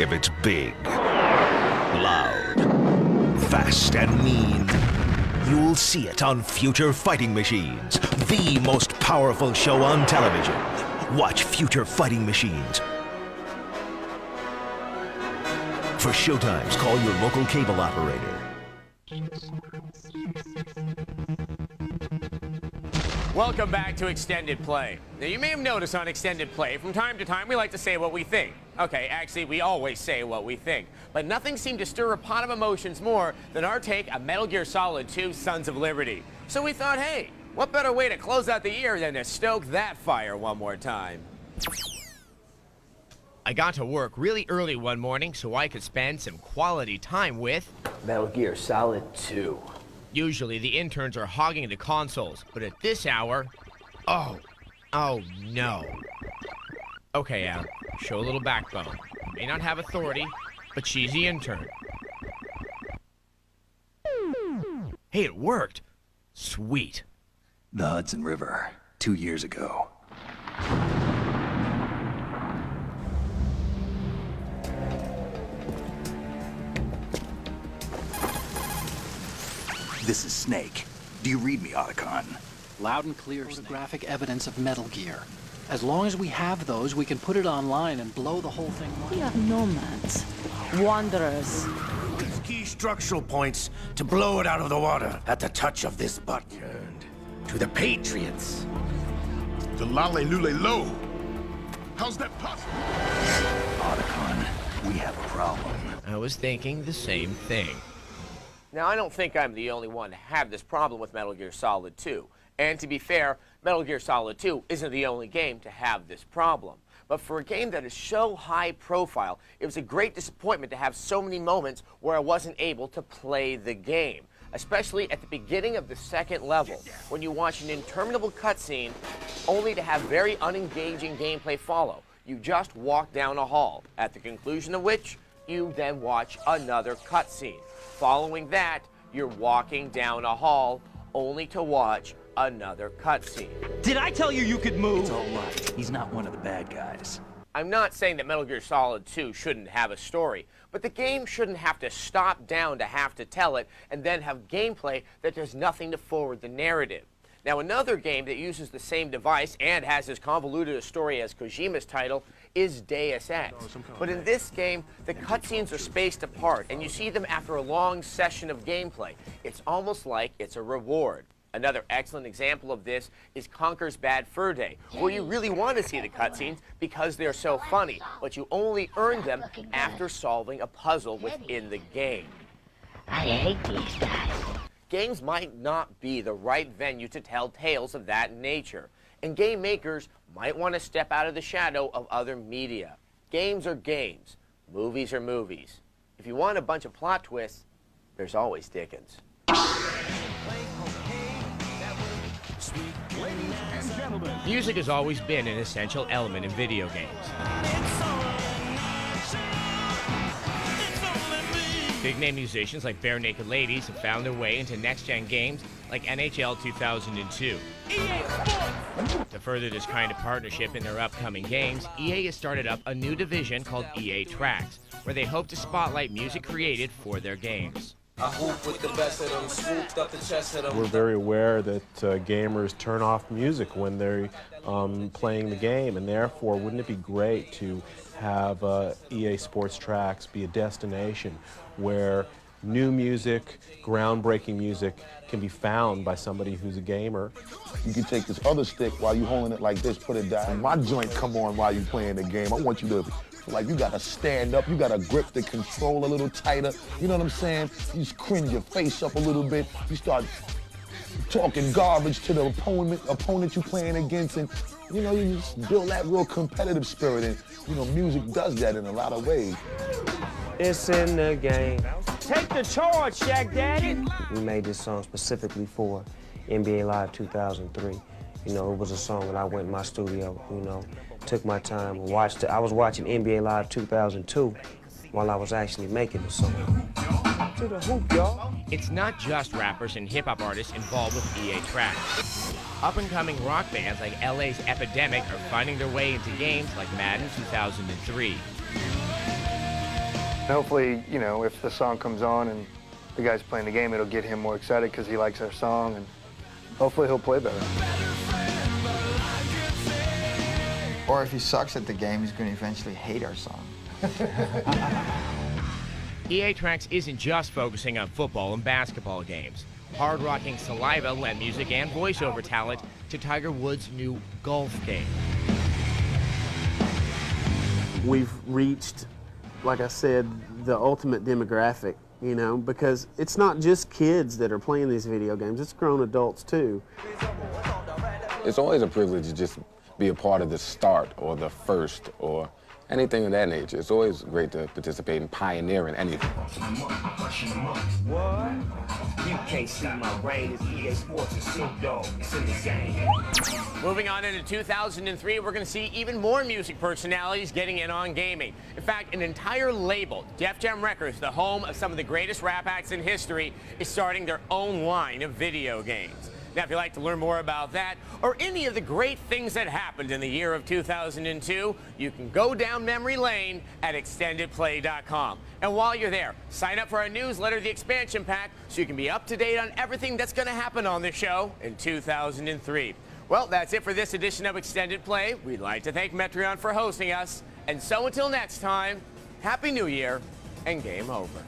if it's big, loud, fast, and mean, you'll see it on Future Fighting Machines, the most powerful show on television. Watch Future Fighting Machines. For showtimes, call your local cable operator. Welcome back to Extended Play. Now, you may have noticed on Extended Play, from time to time, we like to say what we think. Okay, actually, we always say what we think. But nothing seemed to stir a pot of emotions more than our take on Metal Gear Solid 2: Sons of Liberty. So we thought, hey, what better way to close out the year than to stoke that fire one more time? I got to work really early one morning so I could spend some quality time with Metal Gear Solid 2. Usually the interns are hogging the consoles, but at this hour, oh no. Okay, Al, show a little backbone. May not have authority, but she's the intern. Hey, it worked. Sweet. The Hudson River, 2 years ago. This is Snake. Do you read me, Otacon? Loud and clear photographic evidence of Metal Gear. As long as we have those, we can put it online and blow the whole thing up. We are nomads, wanderers. With key structural points to blow it out of the water at the touch of this button. To the Patriots. The Lale Lule Lo. How's that possible? Otacon, we have a problem. I was thinking the same thing. Now, I don't think I'm the only one to have this problem with Metal Gear Solid 2. And to be fair, Metal Gear Solid 2 isn't the only game to have this problem. But for a game that is so high profile, it was a great disappointment to have so many moments where I wasn't able to play the game. Especially at the beginning of the second level, when you watch an interminable cutscene only to have very unengaging gameplay follow. You just walk down a hall, at the conclusion of which, you then watch another cutscene. Following that, you're walking down a hall only to watch another cutscene. Did I tell you you could move? It's all right. He's not one of the bad guys. I'm not saying that Metal Gear Solid 2 shouldn't have a story, but the game shouldn't have to stop down to have to tell it and then have gameplay that does nothing to forward the narrative. Now, another game that uses the same device and has as convoluted a story as Kojima's title is Deus Ex. But in this game, the cutscenes are spaced apart, and you see them after a long session of gameplay. It's almost like it's a reward. Another excellent example of this is Conker's Bad Fur Day, where you really want to see the cutscenes because they're so funny, but you only earn them after solving a puzzle within the game. I hate these guys. Games might not be the right venue to tell tales of that nature, and game makers might want to step out of the shadow of other media. Games are games. Movies are movies. If you want a bunch of plot twists, there's always Dickens. Music has always been an essential element in video games. Big-name musicians like Bare Naked Ladies have found their way into next-gen games like NHL 2002. To further this kind of partnership in their upcoming games, EA has started up a new division called EA Tracks, where they hope to spotlight music created for their games. We're very aware that gamers turn off music when they're playing the game, and therefore wouldn't it be great to have EA Sports Tracks be a destination where new music, groundbreaking music can be found by somebody who's a gamer. You can take this other stick while you're holding it like this, put it down. And my joint come on while you're playing the game. I want you to feel like you gotta stand up, you gotta grip the control a little tighter. You know what I'm saying? You just cringe your face up a little bit. You start talking garbage to the opponent you're playing against, and you know, you just build that real competitive spirit, and you know, music does that in a lot of ways. It's in the game. Take the charge, Shaq Daddy. We made this song specifically for NBA Live 2003. You know, it was a song that I went in my studio, you know, took my time and watched it. I was watching NBA Live 2002 while I was actually making the song. To the hoop, y'all. It's not just rappers and hip-hop artists involved with EA Tracks. Up-and-coming rock bands like LA's Epidemic are finding their way into games like Madden 2003. Hopefully, you know, if the song comes on and the guy's playing the game, it'll get him more excited because he likes our song, and hopefully he'll play better. Or if he sucks at the game, he's going to eventually hate our song. EA Tracks isn't just focusing on football and basketball games. Hard-rocking Saliva lent music and voiceover talent to Tiger Woods' new golf game. We've reached, like I said, the ultimate demographic, you know, because it's not just kids that are playing these video games, it's grown adults too. It's always a privilege to just be a part of the start or the first or anything of that nature. It's always great to participate in pioneering anything. What? You can't see my brain. It's EA Sports and Snoop Dogg. It's in the game. Moving on into 2003, we're going to see even more music personalities getting in on gaming. In fact, an entire label, Def Jam Records, the home of some of the greatest rap acts in history, is starting their own line of video games. Now, if you'd like to learn more about that or any of the great things that happened in the year of 2002, you can go down memory lane at extendedplay.com. And while you're there, sign up for our newsletter, The Expansion Pack, so you can be up to date on everything that's going to happen on the show in 2003. Well, that's it for this edition of Extended Play. We'd like to thank Metreon for hosting us. And so until next time, Happy New Year and game over.